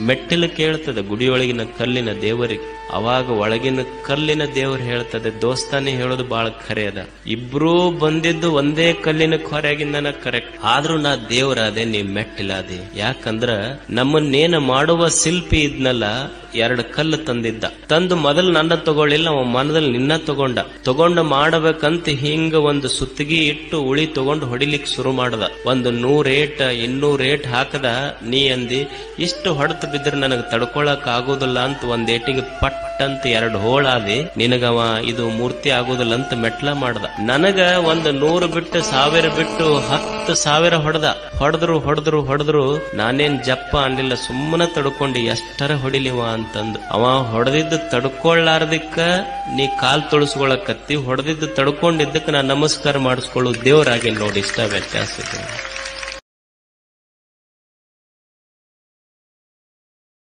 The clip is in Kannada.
ಮೆಟ್ಟಿಲು ಕೇಳ್ತದೆ ಗುಡಿಯೊಳಗಿನ ಕಲ್ಲಿನ ದೇವರಿಗೆ. ಅವಾಗ ಒಳಗಿನ ಕಲ್ಲಿನ ದೇವರು ಹೇಳ್ತದೆ, ದೋಸ್ತಾನೆ ಹೇಳೋದು ಬಹಳ ಖರೆ ಅದ, ಇಬ್ರೂ ಬಂದಿದ್ದು ಒಂದೇ ಕಲ್ಲಿನ ಹೊರಗಿಂದನ ಕರೆಕ್ಟ್, ಆದ್ರೂ ನಾ ದೇವರಾದೆ, ನೀ ಮೆಟ್ಟಿಲಾದೆ. ಯಾಕಂದ್ರ ನಮ್ಮನ್ನೇನ ಮಾಡುವ ಶಿಲ್ಪಿ ಇದ್ನಲ್ಲ, 2 ಕಲ್ಲು ತಂದು ಮೊದಲು ನನ್ನ ತಗೊಳ್ಳಿಲ್ಲ, ಅವ ಮನದಲ್ಲಿ ನಿನ್ನ ತಗೊಂಡ ಮಾಡಬೇಕಂತ ಹಿಂಗ ಒಂದು ಸುತ್ತಿಗೆ ಇಟ್ಟು ಉಳಿ ತಗೊಂಡು ಹೊಡಿಲಿಕ್ಕೆ ಶುರು ಮಾಡದ. ಒಂದು 100 ಏಟ್ 200 ಏಟ್ ಹಾಕದ. ನೀ ಅಂದಿ ಇಷ್ಟು ಹೊಡೆತು ಬಿದ್ರೆ ನನಗೆ ತಡ್ಕೊಳಕ್ ಆಗೋದಿಲ್ಲ ಅಂತ ಒಂದ್ ಏಟಿಗೆ ಪಟ್ ಅಂತ 2 ಹೋಳಾದಿ, ನಿನಗವ ಇದು ಮೂರ್ತಿ ಆಗೋದಿಲ್ಲ ಅಂತ ಮೆಟ್ಲ ಮಾಡ್ದ. ನನಗ ಒಂದು 100 ಬಿಟ್ಟು 1000 ಬಿಟ್ಟು 10,000 ಹೊಡೆದ್ರು ನಾನೇನ್ ಜಪ್ಪ ಅನ್ಲಿಲ್ಲ, ಸುಮ್ಮನೆ ತಡ್ಕೊಂಡು ಎಷ್ಟರ ಹೊಡಿಲಿವ ಅಂತಂದು. ಅವ ಹೊಡೆದಿದ್ದು ತಡ್ಕೊಳ್ಳಾರ್ದಕ್ಕ ನೀ ಕಾಲ್ ತೊಳಸ್ಕೊಳಕತ್ತಿ, ಹೊಡೆದಿದ್ದು ತಡ್ಕೊಂಡಿದ್ದಕ್ಕೆ ನಾ ನಮಸ್ಕಾರ ಮಾಡಿಸ್ಕೊಳ್ಳೋ ದೇವರಾಗಿ ನೋಡಿ. ಇಷ್ಟ ವ್ಯತ್ಯಾಸ ಇದೆ.